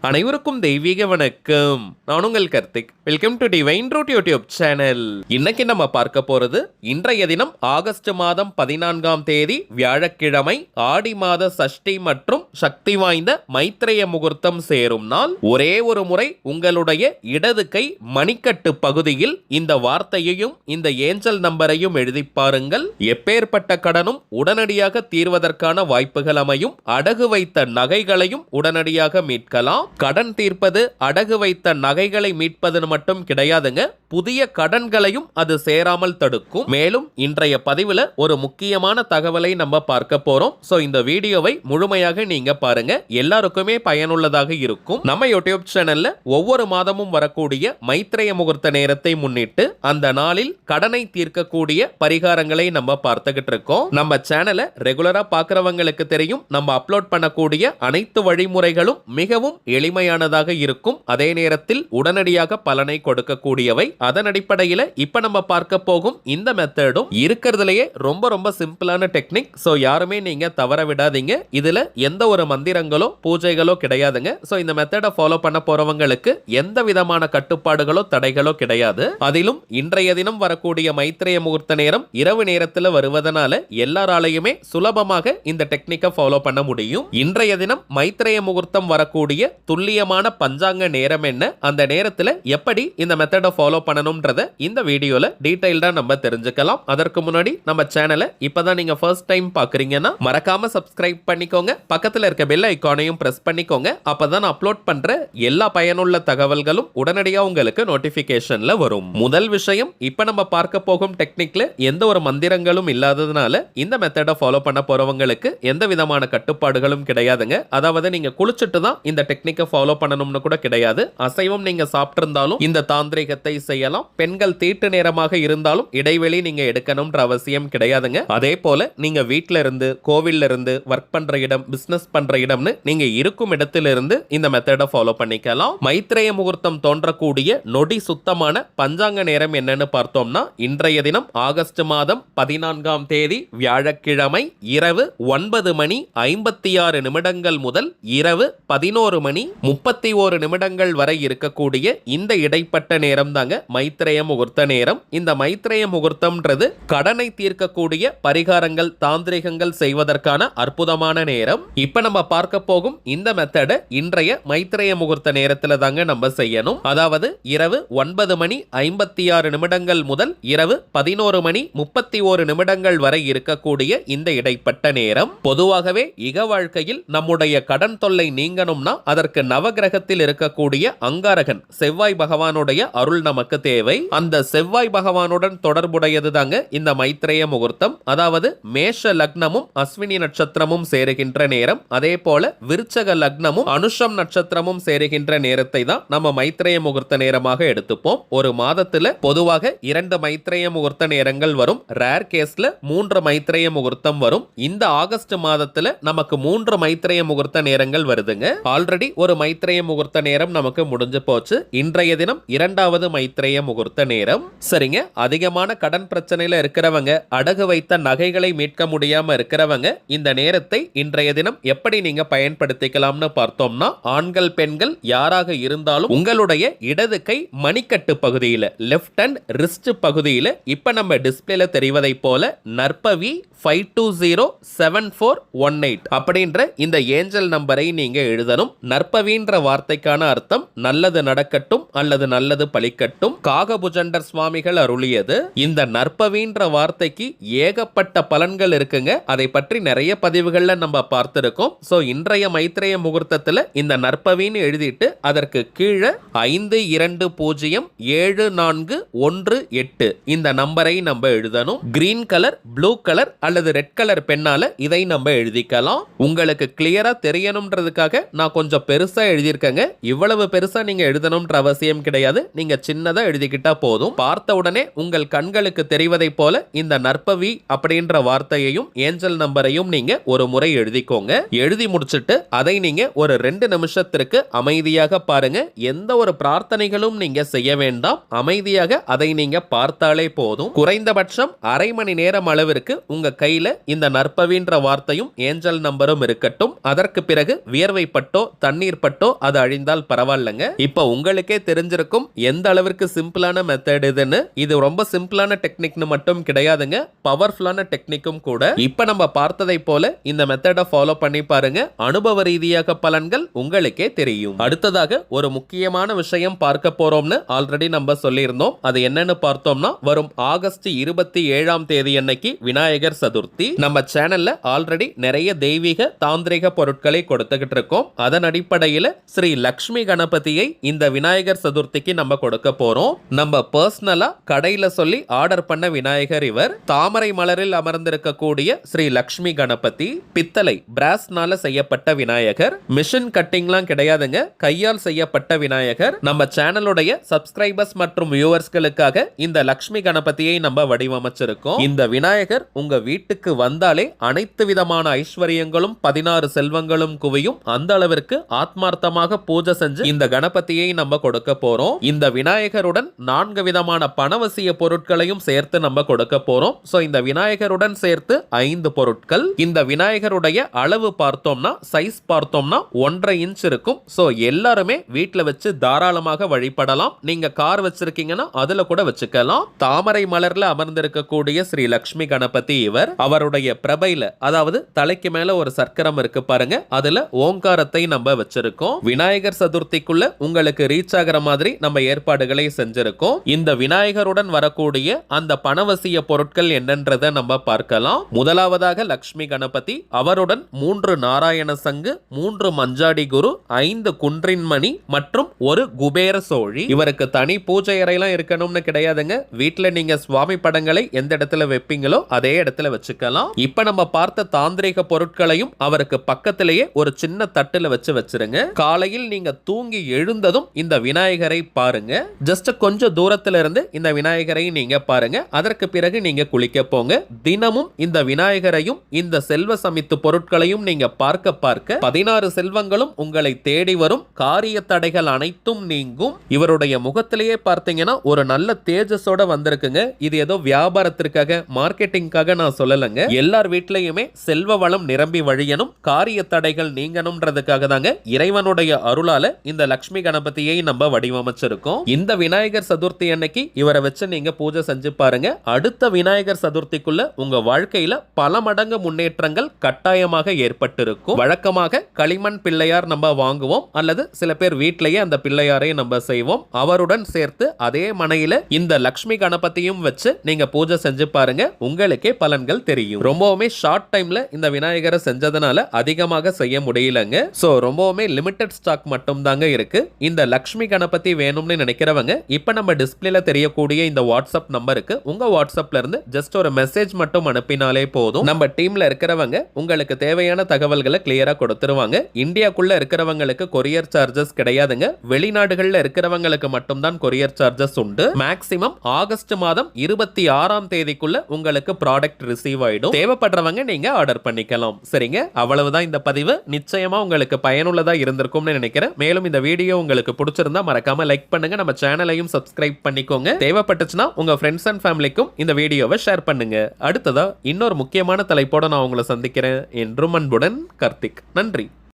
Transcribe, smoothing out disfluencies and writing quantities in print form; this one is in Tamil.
அனைவருக்கும் தெய்வீக வணக்கம். நான் உங்கள் Karthik. Welcome to divine root YouTube channel. இன்னைக்கு நம்ம பார்க்க போறது இன்றைய தினம் ஆகஸ்ட் மாதம் 14ஆம் தேதி வியாழக்கிழமை, ஆடி மாத சஷ்டி மற்றும் சக்தி வாய்ந்த மைத்ரேய முகூர்த்தம் சேரும் நாள். ஒரே ஒரு முறை உங்களுடைய இடது கை மணிக்கட்டு பகுதியில் இந்த வார்த்தையையும் இந்த ஏஞ்சல் நம்பரையும் எழுதி பாருங்கள். எப்பேற்பட்ட கடனும் உடனடியாக தீர்வதற்கான வாய்ப்புகள் அமையும். அடகு வைத்த நகைகளையும் உடனடியாக மீட்கலாம். கடன் தீர்ப்பது அடகு வைத்த நகைகளை மீட்பது மட்டும் கிடையாதுங்க, புதிய கடன்களையும் அது சேராமல் தடுக்கும். மேலும் இன்றைய பதிவுல ஒரு முக்கியமான தகவலை நம்ம பார்க்க போறோம். சோ இந்த வீடியோவை முழுமையாக நீங்க பாருங்க, எல்லாருக்குமே பயனுள்ளதாக இருக்கும். நம்ம யூடியூப் சேனல்ல ஒவ்வொரு மாதமும் வரக்கூடிய மைத்ரேய முகூர்த்த நேரத்தை முன்னிட்டு அந்த நாளில் கடனை தீர்க்கக்கூடிய பரிகாரங்களை நம்ம பார்த்துக்கிட்டு இருக்கோம். நம்ம சேனலை ரெகுலரா பார்க்கிறவங்களுக்கு தெரியும், நம்ம அப்லோட் பண்ணக்கூடிய அனைத்து வழிமுறைகளும் மிகவும் எளிமையானதாக இருக்கும். அதே நேரத்தில் உடனடியாக பலனை கொடுக்கக்கூடியவை. அதன் அடிப்படையில் இப்ப நம்ம பார்க்க போகும் இந்த மெத்தடும் இருக்கிறதுலயே ரொம்ப ரொம்ப சிம்பிளான டெக்னிக். சோ யாருமே நீங்க தவற விடாதீங்க. இதுல எந்த ஒரு மந்திரங்களோ பூஜைகளோ கிடையாதுங்க. சோ இந்த மெத்தடை ஃபாலோ பண்ண போறவங்களுக்கு எந்த விதமான கட்டுப்பாடுகளோ தடைகளோ கிடையாது. அதிலும் இன்றைய தினம் வரக்கூடிய மைத்ரேய முகூர்த்த நேரம் இரவு நேரத்தில் வருவதனால எல்லாராலையுமே சுலபமாக இந்த டெக்னிக்கை ஃபாலோ பண்ண முடியும். இன்றைய தினம் மைத்ரேய முகூர்த்தம் வரக்கூடிய துல்லியமான பஞ்சாங்க நேரம் என்ன, அந்த நேரத்தில் எப்படி இந்த மெத்தடை ஃபாலோ பண்ணணும்ன்றத இந்த வீடியோல டீடைல்டா நம்ம தெரிஞ்சுக்கலாம். அதற்கு முன்னாடி நம்ம சேனலை இப்பதான் நீங்க ஃபர்ஸ்ட் டைம் பாக்குறீங்கன்னா மறக்காம சப்ஸ்கிரைப் பண்ணிக்கோங்க. பக்கத்துல இருக்க பெல் ஐகானையும் பிரஸ் பண்ணிக்கோங்க. அப்பதான் அப்லோட் பண்ற எல்லா பயனுள்ள தகவல்களும் உடனடியாக உங்களுக்கு நோட்டிபிகேஷன்ல வரும். முதல் விஷயம், இப்ப நம்ம பார்க்க போகும் டெக்னிக்ல எந்த ஒரு மந்திரங்களும் இல்லாததுனால இந்த மெத்தடை ஃபாலோ பண்ண போறவங்களுக்கு எந்த விதமான கட்டுப்பாடுகளும் கிடையாதுங்க. அதாவது நீங்க குளிச்சுட்டு தான் இந்த டெக்னிக்கை ஃபாலோ பண்ணணும்னு கூட கிடையாது. அசைவம் நீங்க சாப்பிட்டிருந்தாலும் இந்த தாந்திரிகத்தை செய்யலாம். பெண்கள் தீட்டு நேரமாக இருந்தாலும் இடைவெளி நீங்க எடுக்கணும்ன்ற அவசியம் கிடையாதுங்க. அதே போல நீங்க வீட்ல இருந்து, கோவில்ல இருந்து, ஒர்க் பண்ற இடம், பிசினஸ் பண்ற இடம்னு நீங்க இருக்கும் இடத்திலிருந்து இந்த மெத்தடை ஃபாலோ பண்ணிக்கலாம். மைத்ரேய முகூர்த்தம் தோன்றக்கூடிய நொடி சுத்தமான பஞ்சாங்க நேரம் என்னன்னு பார்த்தோம்னா, இன்றைய தினம் ஆகஸ்ட் மாதம் 14ஆம் தேதி வியாழக்கிழமை இரவு 9:56 முதல் இரவு 11:31 வரை இருக்கக்கூடிய இந்த இடைப்பட்ட நேரம் தாங்க மைத்ரேய முகூர்த்த நேரம். இந்த மைத்ரேய முகூர்த்தம்ன்றது கடனை தீர்க்கக்கூடிய பரிகாரங்கள், தாந்திரிகங்கள் செய்வதற்கான அற்புதமான நேரம். இப்ப நம்ம பார்க்க போகும் இந்த மெத்தட இன்றைய மைத்ரேய முகூர்த்த நேரத்துல தாங்க நம்ம செய்யணும். அதாவது இரவு 9:56 முதல் இரவு 11:31 வரை இருக்கக்கூடிய இந்த இடைப்பட்ட நேரம். பொதுவாகவே இக வாழ்க்கையில் நம்முடைய கடன் தொல்லை நீங்கணும்னா அதற்கு நவகிரகத்தில் இருக்கக்கூடிய அங்காரகன் செவ்வாய் பகவானுடைய அருள் நமக்கு தேவை. அந்த செவ்வாய் பகவானுடன் தொடர்புடையது தாங்க இந்த மைத்ரேய முகூர்த்தம். அதாவது மேஷ லக்னமும் அஸ்வினி நட்சத்திரமும் சேருகின்ற நேரம், அதே போல விருச்சக லக்னமும் அனுஷம் நட்சத்திரமும் சேருகின்ற நேரத்தை தான் நம்ம மைத்ரேய முகூர்த்த நேரமாக எடுத்துப்போம். ஒரு மாதத்துல பொதுவாக 2 மைத்ரேய முகூர்த்த நேரங்கள் வரும். ரேர் கேஸ்ல 3 மைத்ரேய முகூர்த்தம் வரும். இந்த ஆகஸ்ட் மாதத்துல நமக்கு 3 மைத்ரேய முகூர்த்த நேரங்கள் வருதுங்க. ஆல்ரெடி ஒரு மைத்ரேய முகூர்த்த நேரம் நமக்கு முடிஞ்சு போச்சு. இன்றைய தினம் 2வது மைத்ரேய முகூர்த்த நேரம். சரிங்க, அதிகமான கடன் பிரச்சனையில இருக்கிறவங்க, அடகு வைத்த நகைகளை மீட்க முடியாம இருக்கிறவங்க இந்த நேரத்தை இன்றைய தினம் எப்படி நீங்க பயன்படுத்திக்கலாம்னு பார்த்தோம்னா, ஆண்கள் பெண்கள் யாராக இருந்தாலும் உங்களுடைய இடது கை மணிக்கட்டு பகுதியில், லெஃப்ட் ஹேண்ட் ரிஸ்ட் பகுதியில் இப்ப நம்ம டிஸ்பிளேல தெரிவதை போல நற்பவி 520741 அப்படின்ற இந்த ஏஞ்சல் நம்பரை நீங்க எழுதணும். நற்பவின்ற வார்த்தைக்கான அர்த்தம் நல்லது நடக்கட்டும் அல்லது நல்லது பலிக்கட்டும். காகபுஜண்டர் சுவாமிகள் அருளியது. இந்த நற்பவின்ற வார்த்தைக்கு ஏகப்பட்ட பலன்கள் இருக்குங்க. அதை பற்றி நிறைய பதிவுகள்ல நம்ம பார்த்திருக்கோம். சோ இன்றைய மைத்ரேய முகூர்த்தத்துல இந்த நற்பவின்னு எழுதிட்டு அதற்கு கீழே 520741 இந்த நம்பரை நம்ம எழுதணும். கிரீன் கலர், ப்ளூ கலர் அல்லது ரெட் கலர் பெண்ணால இதை நம்ம எழுதிக்கலாம். உங்களுக்கு கிளியரா தெரியணும்ன்றதுக்காக நான் கொஞ்சம் பெருசா எழுதியிருக்கேங்க. இவ்வளவு பெருசா நீங்க எழுதணும்ன்ற அவசியம் கிடையாது. நீங்க சின்னதா எழுதிக்கிட்டா போதும். பார்த்த உடனே உங்கள் கண்களுக்கு தெரிவதை போல இந்த நற்பவி அப்படின்ற வார்த்தையையும் ஏஞ்சல் நம்பரையும் நீங்க ஒரு முறை எழுதிக்கோங்க. எழுதி முடிச்சிட்டு அதை நீங்க ஒரு 2 நிமிஷத்திற்கு அமைதியாக பாருங்க. எந்த ஒரு பிரார்த்தனைகளும் நீங்க செய்ய வேண்டாம். அமைதியாக அதை நீங்க பார்த்தாலே போதும். குறைந்தபட்சம் அரை மணி நேரம் அளவிற்கு உங்க கையில இந்த நற்பவின்ற வார்த்தையும் ஏஞ்சல் நம்பரும் இருக்கட்டும். அதற்கு பிறகு வியர்வை பட்டோ தண்ணீர் தண்ணீர் பட்டோ அது அழிந்தால் பரவாயில்லைங்க. இப்ப உங்களுக்கே தெரிஞ்சிருக்கும் எந்த அளவிற்கு சிம்பிளான மெத்தட் இதுன்னு. இது ரொம்ப சிம்பிளான டெக்னிக்னு மட்டும் கிடையாதுங்க, பவர்ஃபுல்லான டெக்னிக்கும் கூட. இப்ப நம்ம பார்த்ததை போல இந்த மெத்தடை ஃபாலோ பண்ணி பாருங்க, அனுபவ ரீதியாக பலன்கள் உங்களுக்கே தெரியும். அடுத்ததாக ஒரு முக்கியமான விஷயம் பார்க்க போறோம்னு ஆல்ரெடி நம்ம சொல்லியிருந்தோம். அது என்னன்னு பார்த்தோம்னா, வரும் ஆகஸ்ட் 27ஆம் தேதி அன்னைக்கு விநாயகர் சதுர்த்தி. நம்ம சேனல்ல ஆல்ரெடி நிறைய தெய்வீக தாந்திரிக பொருட்களை கொடுத்துக்கிட்டு இருக்கோம். அதன் அடிப்படையில் ஸ்ரீ லக்ஷ்மி கணபதியை இந்த விநாயகர் சதுர்த்திக்கு நம்ம கொடுக்க போறோம். நம்ம பர்சனலா கடையில சொல்லி ஆர்டர் பண்ண விநாயகர் இவர். தாமரை மலரில் அமர்ந்திருக்கக்கூடிய ஸ்ரீ லக்ஷ்மி கணபதி பித்தளை பிராஸ்னால செய்யப்பட்ட விநாயகர். மிஷின் கட்டிங்லாம் கிடையாதுங்க, கையால் செய்யப்பட்ட விநாயகர். நம்ம சேனலுடைய சப்ஸ்கிரைபர்ஸ் மற்றும் வியூவர்ஸ்களுக்காக இந்த லக்ஷ்மி கணபதியை நம்ம வடிவமைச்சிருக்கோம். இந்த விநாயகர் உங்க வீட்டுக்கு வந்தாலே அனைத்து விதமான ஐஸ்வர்யங்களும் 16 செல்வங்களும் குவியும். அந்த அளவிற்கு ஆத்மார்த்தமாக பூஜை செஞ்சு இந்த கணபதியை நம்ம கொடுக்க போறோம். இந்த விநாயகருடன் 4 விதமான பணவசிய பொருட்களையும் சேர்த்து நம்ம கொடுக்க போறோம். சோ இந்த விநாயகருடன் சேர்த்து 5 பொருட்கள். இந்த விநாயகருடைய அளவு பார்த்தோம்னா, சைஸ் பார்த்தோம்னா 1.5 இன்ச் இருக்கும். சோ எல்லாருமே வீட்டுல வச்சு தாராளமாக வழிபடலாம். நீங்க கார் வச்சிருக்கீங்கன்னா அதுல கூட வச்சுக்கலாம். தாமரை மலர்ல அமர்ந்திருக்கக்கூடிய ஸ்ரீ லக்ஷ்மி கணபதி இவர். அவருடைய பிரபையில, அதாவது தலைக்கு மேல ஒரு சக்கரம் இருக்கு பாருங்க, அதுல ஓங்காரத்தை நம்ம வச்சிருக்கோம். விநாயகர் சதுர்த்திக்குள்ள உங்களுக்கு ரீச் ஆகிற மாதிரி நம்ம ஏற்பாடுகளை செஞ்சிருக்கோம். இந்த விநாயகருடன் வரக்கூடிய அந்த பணவசிய பொருட்கள் என்னன்றதை நம்ம பார்க்கலாம். முதலாவதாக லக்ஷ்மி கணபதி, அவருடன் 3 நாராயண சங்கு, 3 மஞ்சாடி குரு, 5 குன்றின் மணி மற்றும் ஒரு குபேர சோழி. இவருக்கு தனி பூஜை அறையெல்லாம் இருக்கணும்னு கிடையாதுங்க. வீட்டுல நீங்க சுவாமி படங்களை எந்த இடத்துல வைப்பீங்களோ அதே இடத்துல வச்சுக்கலாம். இப்ப நம்ம பார்த்த தாந்திரிக பொருட்களையும் அவருக்கு பக்கத்திலேயே ஒரு சின்ன தட்டுல வச்சிருங்க. காலையில் நீங்க தூங்கி எழுந்ததும் இந்த விநாயகரை பாருங்க. ஜஸ்ட் கொஞ்சம் தூரத்துல இருந்து இந்த விநாயகரை நீங்க பாருங்க. அதற்கு பிறகு நீங்க குளிக்க போங்க. தினமும் இந்த விநாயகரையும் இந்த செல்வ சமித்து பொருட்களையும் நீங்க பார்க்க பார்க்க 16 செல்வங்களும் உங்களை தேடி வரும். காரிய தடைகள் அனைத்தும் நீங்கும். இவருடைய முகத்திலேயே பார்த்தீங்கன்னா ஒரு நல்ல தேஜஸோட வந்திருக்குங்க. இது ஏதோ வியாபாரத்திற்காக மார்க்கெட்டிங்காக நான் சொல்லலங்க. எல்லார் வீட்லயுமே செல்வ வளம் நிரம்பி வழியணும், காரிய தடைகள் நீங்கணும்ன்றதுக்காக தாங்க இறைவனுடைய அருளால இந்த லக்ஷ்மி கணபதியை நம்ம வடிவமைச்சிருக்கோம். இந்த விநாயகர் சதுர்த்தி அன்னைக்கு இவரை வச்சு நீங்க பூஜை செஞ்சு பாருங்க. அடுத்த விநாயகர் சதுர்த்திக்குள்ள உங்க வாழ்க்கையில பல மடங்கு முன்னேற்றங்கள் கட்டாயமாக ஏற்பட்டிருக்கும். வழக்கமாக களிமண் பிள்ளையார் நம்ம வாங்குவோம், அல்லது சில பேர் வீட்டிலேயே அந்த பிள்ளையாரை நம்ம செய்வோம். அவருடன் சேர்த்து அதே மனையில இந்த லக்ஷ்மி கணபதியும் வச்சு நீங்க பூஜை செஞ்சு பாருங்க, உங்களுக்கே பலன்கள் தெரியும். ரொம்பவுமே ஷார்ட் டைம்ல இந்த விநாயகரை செஞ்சதுனால அதிகமாக செய்ய முடியலங்க. சோ ரொம்பவுமே லிமிடெட் ஸ்டாக் மட்டும் தாங்க இருக்கு. இந்த லக்ஷ்மி கணபதி வேணும்னு நினைக்கிறவங்க இப்ப நம்ம டிஸ்பிளேல தெரியக்கூடிய இந்த வாட்ஸ்அப் நம்பருக்கு உங்க வாட்ஸ்அப்ல இருந்து ஜஸ்ட் ஒரு மெசேஜ் மட்டும் அனுப்பினாலே போதும். நம்ம டீம்ல இருக்கிறவங்க உங்களுக்கு தேவையான தகவல்களை கிளியரா கொடுத்துருவாங்க. இந்தியாக்குள்ள இருக்கிறவங்களுக்கு கொரியர் சார்ஜஸ் கிடையாதுங்க. வெளிநாடுகள்ல இருக்கிறவங்களுக்கு மட்டும்தான் கொரியர் சார்ஜஸ் உண்டு. மேக்ஸிமம் ஆகஸ்ட் மாதம் 26ஆம் தேதிக்குள்ள உங்களுக்கு ப்ராடக்ட் ரிசீவ் ஆயிடும். தேவைப்படுறவங்க நீங்க ஆர்டர் பண்ணிக்கலாம். சரிங்க, அவ்வளவுதான் இந்த பதிவு. நிச்சயமா உங்களுக்கு பயனுள்ளதா இருந்திருக்கும்னு நினைக்கிறேன். மேலும் இந்த வீடியோ உங்களுக்கு பிடிச்சிருந்தா மறக்காம லைக் பண்ணுங்க, நம்ம சேனலையும் சப்ஸ்கிரைப் பண்ணிக்கோங்க. தேவைப்பட்டுச்சுன்னா உங்க ஃப்ரெண்ட்ஸ் அண்ட் ஃபேமிலிக்கும் இந்த வீடியோவை ஷேர் பண்ணுங்க. அடுத்ததா இன்னொரு முக்கியமான தலைப்போட நான் உங்களை சந்திக்கிறேன். என்றும் அன்புடன் கார்த்திக். நன்றி.